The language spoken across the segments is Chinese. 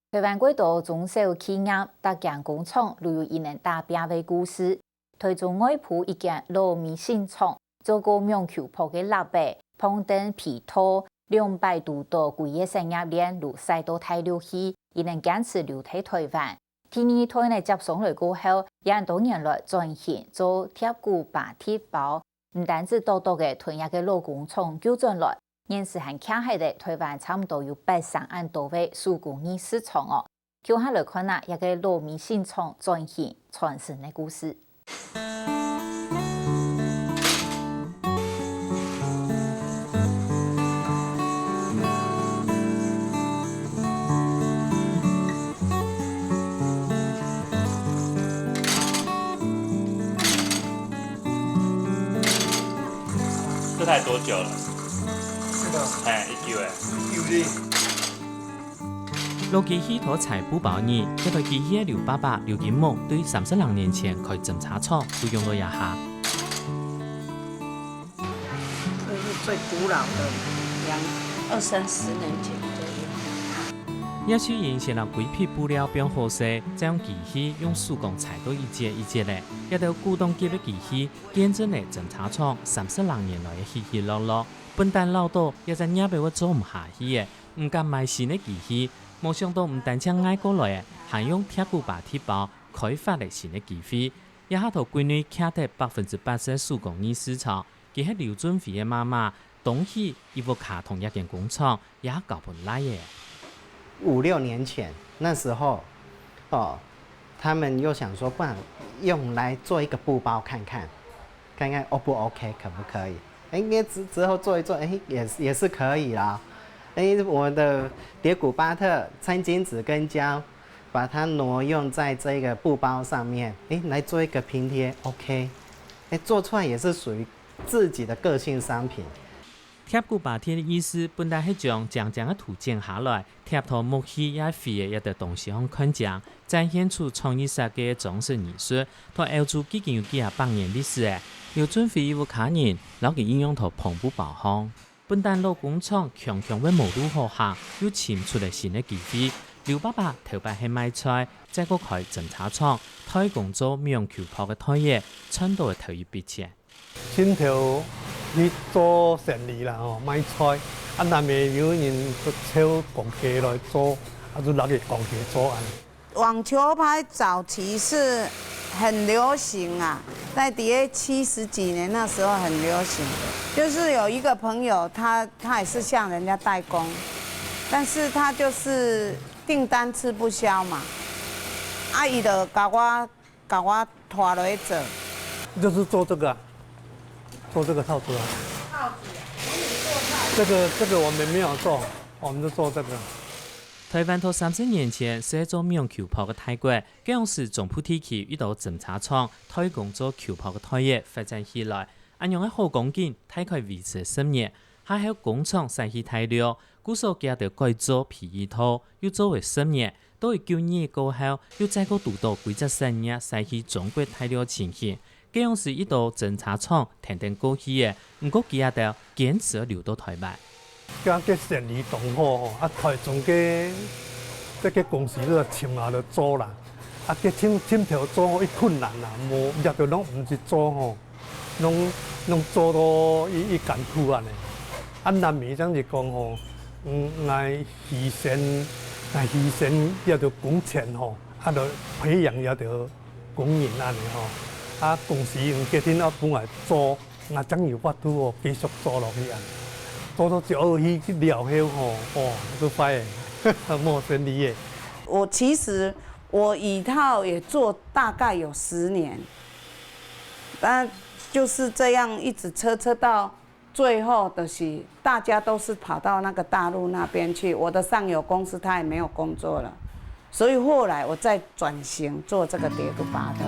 台湾几多中小企业搭建工厂，如有一能打拼的故事。台中外埔一间糯米线厂，做过苗球铺的老板，碰灯皮拖200度到规个产业链如晒到太流气，伊能坚持留在台湾。第二台呢接上来过后，也多年来转型做贴骨白铁包，唔单止多的囤业的老工厂纠正来。现时还徛喺的台湾差不多有130万多位手工艺市场哦。叫下来看啊，一个糯米线厂转型传承的故事。这台多久了？这个1球诶。1球的。罗基希托菜补包二，这台机器的刘爸爸刘金木对32年前开侦查厂都用了一下。这是最古老的，20-30年前左右。也许因先让规批布料变好势，再用机器用手工裁到一节一节的，也到古董级的机器，见证了侦查厂32年来的起起落落。本单老多也在那边我做唔下去的，唔敢买新的机器。没想到唔单止爱过来，还用贴骨白铁包开发了新的机器，一下头闺女徛在80%手工艺市场，佢系刘准飞的妈妈，东起一部卡通一间工厂，也搞不来耶。5-6年前那时候，他们又想说，不然用来做一个布包看看 O 不 OK， 可不可以？应该之后做一做，也是可以啦。我的蝶谷巴特餐巾纸跟胶，把它挪用在这个布包上面，来做一个拼贴 ，OK， 做出来也是属于自己的个性商品。贴骨白贴的意思，本来是将长的图剪下来，贴到木器也肥的一个东西上看讲，展现出创意设计的装饰艺术，同欧洲已经有几百年历史的。刘准飞有卡人，老给应用到篷布包行。本单老工厂强强为无路可行，又请出了新的机器。刘爸爸头摆去买菜，再个开侦查厂，推工做苗球铺的摊业，赚到的头一笔钱。先头去做生意啦，买菜，南面有人抽公鸡来做，就拿个公鸡做安。网球拍早期是很流行啊，在70几年那时候很流行。就是有一个朋友，他也是向人家代工，但是他就是订单吃不消嘛，阿姨就搞我拖落去做。就是做这个，做这个套子啊。套子，这个我们没有做，我们就做这个。台湾头30年前是做苗球铺的泰国，这样是中部地区遇到侦查厂推广做球铺的产业发展起来。按样的好光景，大概维持10年，还有工厂生意大量，故所加到改做皮衣套，又做为10年，到9年过后，又再个读到规则生意生意中国大量情形。这样是一道侦查厂停停过去的，不过佢也到坚持留到台湾。加个生意同好台中个这个公司都签下就做啦，个签条做伊困难啦，无入到拢唔是做拢做到伊艰苦安尼。南面怎是讲爱牺牲也着工钱着培养也着工人安尼公司用家庭本来做，怎有法度继续做落去安？做到就去了后都快莫生理的。其实我一套也做大概有10年，但就是这样一直车到最后的是，大家都是跑到那个大陆那边去。我的上游公司他也没有工作了，所以后来我再转型做这个蝶骨巴特。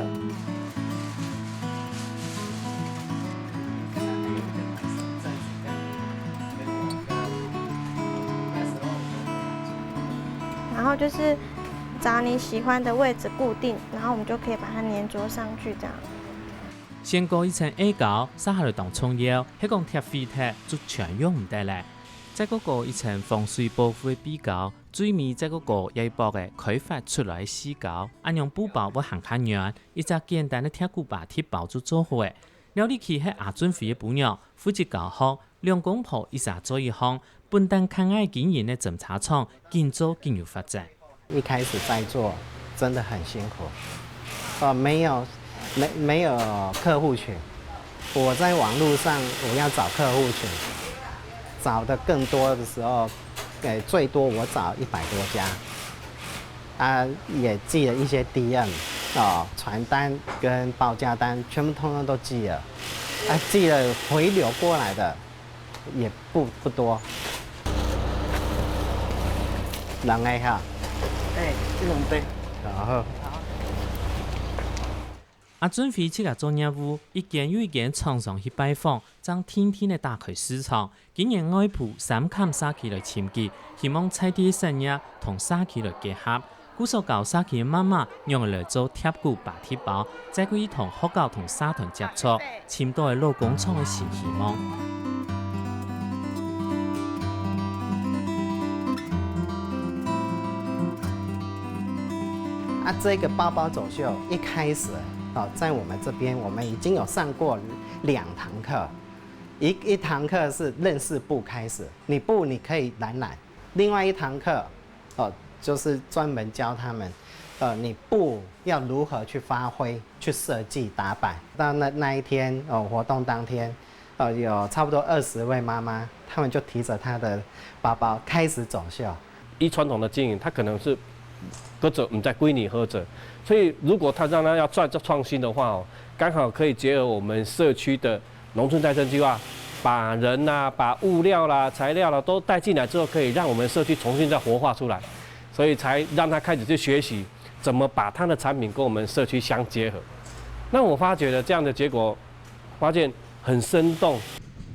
然后就是找你喜欢的位置固定，然后我们就可以把它粘着上去，这样。先过一层 A 胶，撒下来当葱油，迄讲贴飞贴就全用唔得咧。再过一层防水保护的B胶，水面这个个也薄的开发出来的死胶，用布包要行较软，一只简单的铁骨把铁包就做好的。料理器系阿准飞的补鸟，负责教学，2公婆一下做一项，本单看爱经营的侦查厂，更做更有发展。一开始在做，真的很辛苦，没有客户群，我在网络上我要找客户群，找的更多的时候，最多我找100多家，也寄了一些 DM， 传单跟报价单全部通通都寄了，寄了回流过来的也不多。人个哈，这种对。然后。阿准飞去个做业务，一间又一间厂商去拜访，将天天的打开市场。今年外铺3砍3期来签机，希望菜地生意同3期来结合。古所教3期的妈妈用来做贴骨白铁包，再可以同学校同社团接触，签到的老工厂的新希望。这个包包走秀一开始。在我们这边，我们已经有上过2堂课，一堂课是认识布开始，你布你可以染，另外一堂课，就是专门教他们，你布要如何去发挥、去设计、打版。到那一天，活动当天，有差不多20位妈妈，她们就提着她的包包开始走秀。以传统的经营，它可能是搁着唔在归你喝着。所以，如果他让他要创新的话，刚好可以结合我们社区的农村再生计划，把人啦、把物料啦、材料啦都带进来之后，可以让我们社区重新再活化出来，所以才让他开始去学习怎么把他的产品跟我们社区相结合。那我发觉了这样的结果，发现很生动。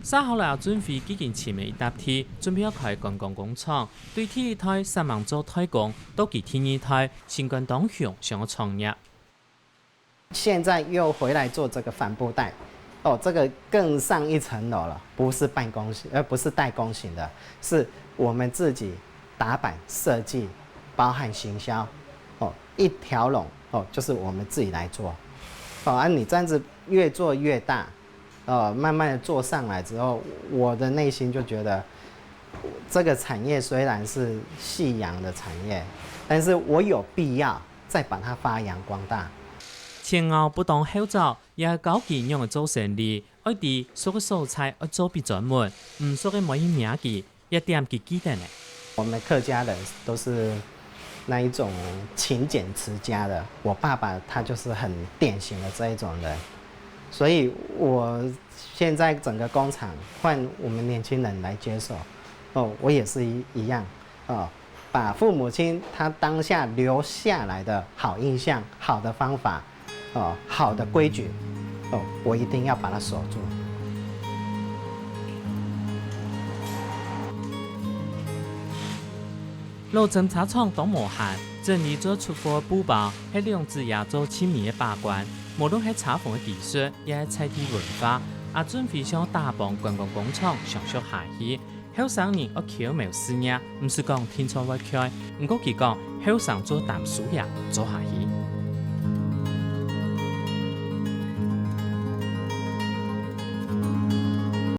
3号来准备已经签了一沓铁，准备要开观光工厂。对第一胎3万做推广，到第2胎新冠当向想要创业。现在又回来做这个帆布袋，这个更上一层楼了，不是办公型，不是代工型的，是我们自己打版设计，包含行销，一条龙，就是我们自己来做。你这样子越做越大。慢慢的做上来之后，我的内心就觉得，这个产业虽然是夕阳的产业，但是我有必要再把它发扬光大。前后不同口罩，也係高技用嘅做生意，愛啲所有素材要做比專門，唔所嘅每一名記，一點記記得呢。我们客家人都是那一种勤俭持家的，我爸爸他就是很典型的这一种人。所以，我现在整个工厂换我们年轻人来接手，我也是一样，把父母亲他当下留下来的好印象、好的方法，好的规矩，我一定要把它守住。老侦查廠當無限，整理咗出貨布包，係兩隻亞洲親密嘅把關。無論係裁縫嘅技術，亦係菜地文化，阿準備向大幫觀光工廠上述下去。後生人要巧妙事業，唔是講天才會開，唔過佢講後生做淡數嘢做下去。